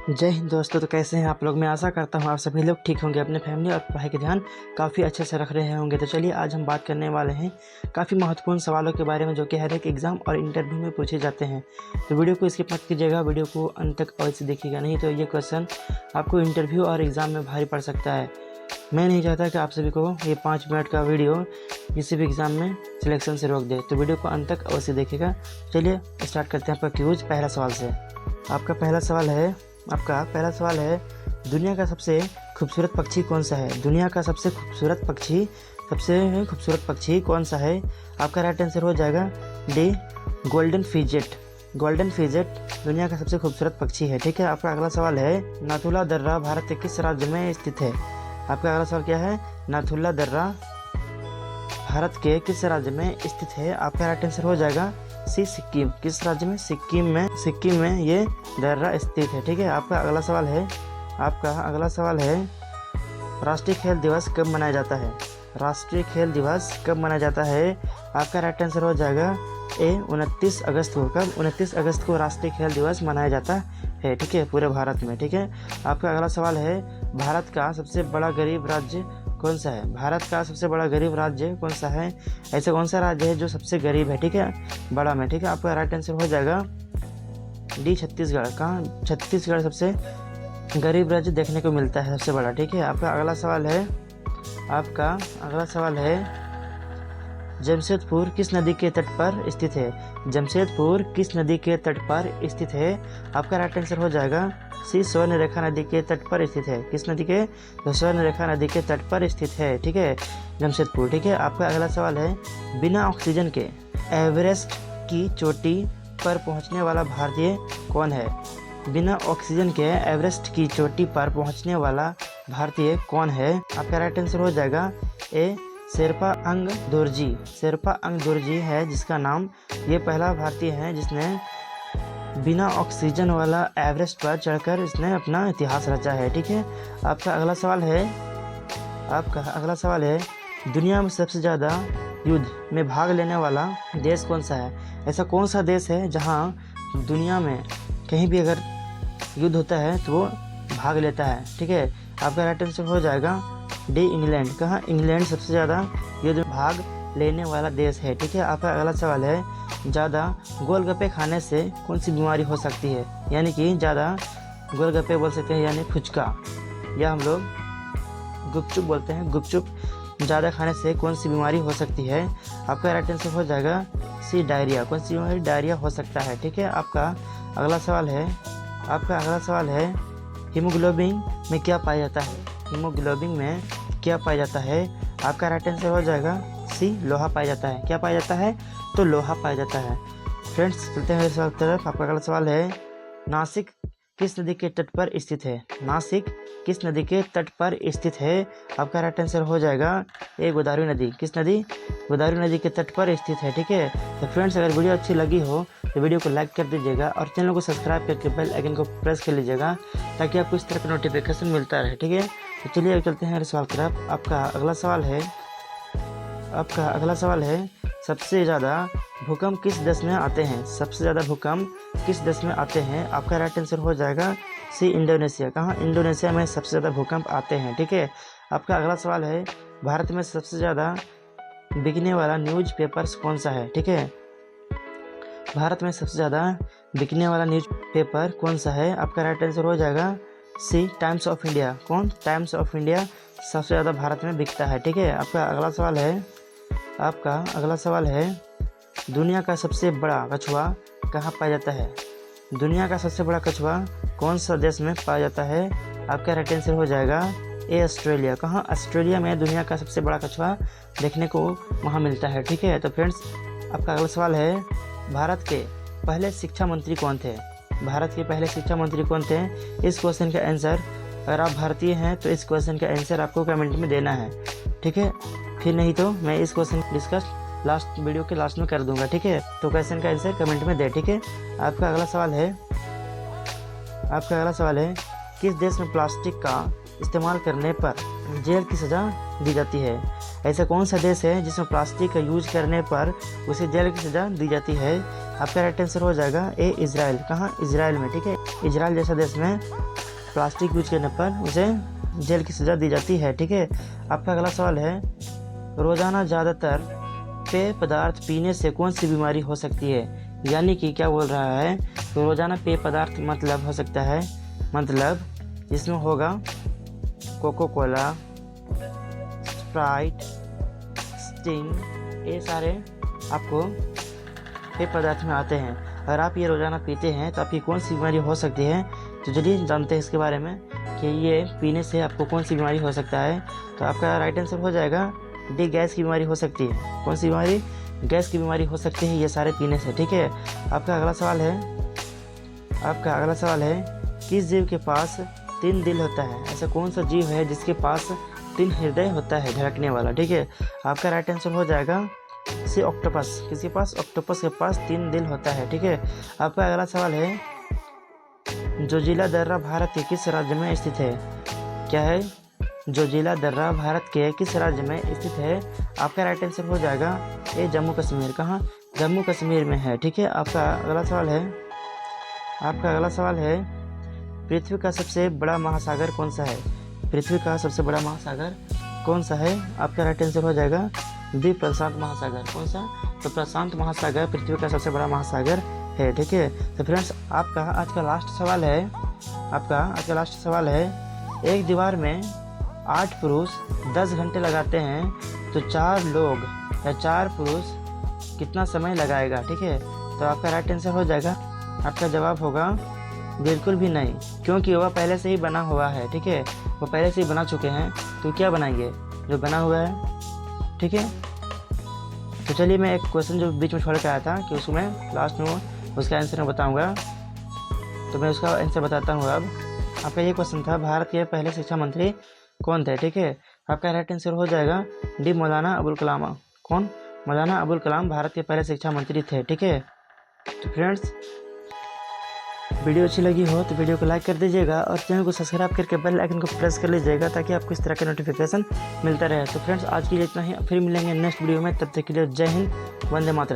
जय हिंद दोस्तों। तो कैसे हैं आप लोग। मैं आशा करता हूं आप सभी लोग ठीक होंगे, अपने फैमिली और पढ़ाई का ध्यान काफ़ी अच्छे से रख रहे होंगे। तो चलिए आज हम बात करने वाले हैं काफ़ी महत्वपूर्ण सवालों के बारे में जो कि हर एक एग्ज़ाम और इंटरव्यू में पूछे जाते हैं। तो वीडियो को स्किप मत कीजिएगा, वीडियो को अंत तक अवश्य देखिएगा, नहीं तो ये क्वेश्चन आपको इंटरव्यू और एग्ज़ाम में भारी पड़ सकता है। मैं नहीं चाहता कि आप सभी को ये 5 मिनट का वीडियो किसी भी एग्ज़ाम में सिलेक्शन से रोक दे, तो वीडियो को अंत तक अवश्य देखिएगा। चलिए स्टार्ट करते हैं आपका क्यूज पहला सवाल से। आपका पहला सवाल है दुनिया का सबसे खूबसूरत पक्षी कौन सा है। दुनिया का सबसे खूबसूरत पक्षी कौन सा है। आपका राइट आंसर हो जाएगा D golden fidget. Golden fidget दुनिया का सबसे खूबसूरत पक्षी है। ठीक है। आपका अगला सवाल है नाथुला दर्रा भारत के किस राज्य में स्थित है। आपका अगला सवाल क्या है, नाथुला दर्रा भारत के किस राज्य में स्थित है। आपका राइट आंसर हो जाएगा सी सिक्किम। किस राज्य में, सिक्किम में ये दर्रा स्थित है। ठीक है। आपका अगला सवाल है राष्ट्रीय खेल दिवस कब मनाया जाता है। राष्ट्रीय खेल दिवस कब मनाया जाता है। आपका राइट आंसर हो जाएगा ए 29 अगस्त को। कब, 29 अगस्त को राष्ट्रीय खेल दिवस मनाया जाता है। ठीक है, पूरे भारत में। ठीक है। आपका अगला सवाल है भारत का सबसे बड़ा गरीब राज्य कौन सा है। भारत का सबसे बड़ा गरीब राज्य कौन सा है। ऐसा कौन सा राज्य है जो सबसे गरीब है, ठीक है, बड़ा में। ठीक है। आपका राइट आंसर हो जाएगा डी छत्तीसगढ़। कहाँ, छत्तीसगढ़ सबसे गरीब राज्य देखने को मिलता है, सबसे बड़ा। ठीक है। आपका अगला सवाल है जमशेदपुर किस नदी के तट पर स्थित है। जमशेदपुर किस नदी के तट पर स्थित है। आपका राइट आंसर हो जाएगा सी स्वर्ण रेखा नदी के तट पर स्थित है। किस नदी के, तो स्वर्ण रेखा नदी के तट पर स्थित है। ठीक है, जमशेदपुर। ठीक है। आपका अगला सवाल है बिना ऑक्सीजन के एवरेस्ट की चोटी पर पहुंचने वाला भारतीय कौन है। बिना ऑक्सीजन के एवरेस्ट की चोटी पर पहुंचने वाला भारतीय कौन है। आपका राइट आंसर हो जाएगा ए शेरपा अंग दोरजी। शेरपा अंग दोरजी है जिसका नाम, ये पहला भारतीय है जिसने बिना ऑक्सीजन वाला एवरेस्ट पर चढ़कर इसने अपना इतिहास रचा है। ठीक है। आपका अगला सवाल है दुनिया में सबसे ज़्यादा युद्ध में भाग लेने वाला देश कौन सा है। ऐसा कौन सा देश है जहां दुनिया में कहीं भी अगर युद्ध होता है तो वो भाग लेता है। ठीक है। आपका राइट आंसर हो जाएगा डी इंग्लैंड। कहाँ, इंग्लैंड सबसे ज़्यादा युद्ध में भाग लेने वाला देश है। ठीक है। आपका अगला सवाल है ज़्यादा गोलगप्पे खाने से कौन सी बीमारी हो सकती है। यानी कि ज़्यादा गोलगप्पे बोल सकते हैं, यानी फुचका, या हम लोग गुपचुप बोलते हैं, गुपचुप ज़्यादा खाने से कौन सी बीमारी हो सकती है। आपका राइट आंसर हो जाएगा सी डायरिया। कौन सी बीमारी, डायरिया हो सकता है। ठीक है। आपका अगला सवाल है हीमोग्लोबिन में क्या पाया जाता है। हीमोग्लोबिन में क्या पाया जाता है। आपका राइट आंसर हो जाएगा सी लोहा पाया जाता है। क्या पाया जाता है, तो लोहा पाया जाता है। फ्रेंड्स चलते हैं इस सवाल की तरफ। आपका अगला सवाल है नासिक किस नदी के तट पर स्थित है। नासिक किस नदी के तट पर स्थित है। आपका राइट आंसर हो जाएगा ए गोदावरी नदी। किस नदी, गोदावरी नदी के तट पर स्थित है। ठीक है। तो फ्रेंड्स अगर वीडियो अच्छी लगी हो तो वीडियो को लाइक कर दीजिएगा और चैनल को सब्सक्राइब करके बेल आइकन को प्रेस कर लीजिएगा ताकि आपको इस तरह का नोटिफिकेशन मिलता रहे। ठीक है। तो चलिए चलते हैं अगले सवाल की तरफ। आपका अगला सवाल है सबसे ज़्यादा भूकंप किस देश में आते हैं। सबसे ज़्यादा भूकंप किस देश में आते हैं। आपका राइट आंसर हो जाएगा सी इंडोनेशिया। कहाँ, इंडोनेशिया में सबसे ज़्यादा भूकंप आते हैं। ठीक है। आपका अगला सवाल है भारत में सबसे ज़्यादा बिकने वाला न्यूज़पेपर्स कौन सा है। ठीक है। भारत में सबसे ज़्यादा बिकने वाला न्यूज़पेपर कौन सा है। आपका राइट आंसर हो जाएगा सी टाइम्स ऑफ इंडिया। कौन, टाइम्स ऑफ इंडिया सबसे ज़्यादा भारत में बिकता है। ठीक है। आपका अगला सवाल है दुनिया का सबसे बड़ा कछुआ कहाँ पाया जाता है। दुनिया का सबसे बड़ा कछुआ कौन सा देश में पाया जाता है। आपका राइट आंसर हो जाएगा ए ऑस्ट्रेलिया। कहाँ, ऑस्ट्रेलिया में दुनिया का सबसे बड़ा कछुआ देखने को वहाँ मिलता है। ठीक है। तो फ्रेंड्स आपका अगला सवाल है भारत के पहले शिक्षा मंत्री कौन थे। भारत के पहले शिक्षा मंत्री कौन थे। इस क्वेश्चन का आंसर, अगर आप भारतीय हैं तो इस क्वेश्चन का आंसर आपको कमेंट में देना है। ठीक है। फिर नहीं तो मैं इस क्वेश्चन डिस्कस लास्ट वीडियो के लास्ट में कर दूंगा। ठीक है। तो क्वेश्चन का आंसर कमेंट में दे। ठीक है। आपका अगला सवाल है किस देश में प्लास्टिक का इस्तेमाल करने पर जेल की सज़ा दी जाती है। ऐसा कौन सा देश है जिसमें प्लास्टिक का यूज करने पर उसे जेल की सज़ा दी जाती है। आपका राइट आंसर हो जाएगा ए इजराइल। कहाँ? इजराइल में, ठीक है। इजराइल जैसा देश में प्लास्टिक यूज करने पर उसे जेल की सज़ा दी जाती है, ठीक है। आपका अगला सवाल है, रोज़ाना ज़्यादातर पेय पदार्थ पीने से कौन सी बीमारी हो सकती है? यानी कि क्या बोल रहा है, तो रोज़ाना पेय पदार्थ मतलब हो सकता है, मतलब इसमें होगा कोको कोला, स्प्राइट, स्टिंग, ये सारे आपको पेय पदार्थ में आते हैं। अगर आप ये रोज़ाना पीते हैं तो आपकी कौन सी बीमारी हो सकती है, तो चलिए जानते हैं इसके बारे में कि ये पीने से आपको कौन सी बीमारी हो सकता है। तो आपका राइट आंसर हो जाएगा डी, गैस की बीमारी हो सकती है। कौन सी बीमारी? गैस की बीमारी हो सकती है ये सारे पीने से, ठीक है। आपका अगला सवाल है, किस जीव के पास 3 दिल होता है? ऐसा कौन सा जीव है जिसके पास 3 हृदय होता है, धड़कने वाला, ठीक है। आपका राइट आंसर हो जाएगा सी, ऑक्टोपस। किसके पास? ऑक्टोपस के पास 3 दिल होता है, ठीक है। आपका अगला सवाल है, जोजिला दर्रा भारत के किस राज्य में स्थित है? क्या है? जोजिला दर्रा भारत के किस राज्य में स्थित है? आपका राइट आंसर हो जाएगा ए, जम्मू कश्मीर। कहाँ? जम्मू कश्मीर में है, ठीक है। आपका अगला सवाल है, पृथ्वी का सबसे बड़ा महासागर कौन सा है? पृथ्वी का सबसे बड़ा महासागर कौन सा है? आपका राइट आंसर हो जाएगा दी, प्रशांत महासागर। कौन सा? तो प्रशांत महासागर पृथ्वी का सबसे बड़ा महासागर है, ठीक है। तो फ्रेंड्स, आपका आज का लास्ट सवाल है, एक दीवार में 8 पुरुष 10 घंटे लगाते हैं तो 4 लोग या 4 पुरुष कितना समय लगाएगा, ठीक है। तो आपका राइट आंसर हो जाएगा, आपका जवाब होगा बिल्कुल भी नहीं, क्योंकि वह पहले से ही बना हुआ है, ठीक है। वो पहले से ही बना चुके हैं, तो क्या बनाएंगे? जो बना हुआ है, ठीक है। तो चलिए, मैं एक क्वेश्चन जो बीच में छोड़ के आया था कि उसको मैं लास्ट में उसका आंसर मैं बताऊंगा, तो मैं उसका आंसर बताता हूँ। अब आपका ये क्वेश्चन था, भारत के पहले शिक्षा मंत्री कौन थे, ठीक है। आपका राइट आंसर हो जाएगा डी, मौलाना अबुल कलाम। कौन? मौलाना अबुल कलाम भारत के पहले शिक्षा मंत्री थे, ठीक है। तो फ्रेंड्स, वीडियो अच्छी लगी हो तो वीडियो को लाइक कर दीजिएगा और चैनल को सब्सक्राइब करके बेल आइकन को प्रेस कर लीजिएगा, ताकि आपको इस तरह का नोटिफिकेशन मिलता रहे। तो फ्रेंड्स, आज के लिए इतना ही, फिर मिलेंगे नेक्स्ट वीडियो में। तब तक के लिए जय हिंद, वंदे मातरम।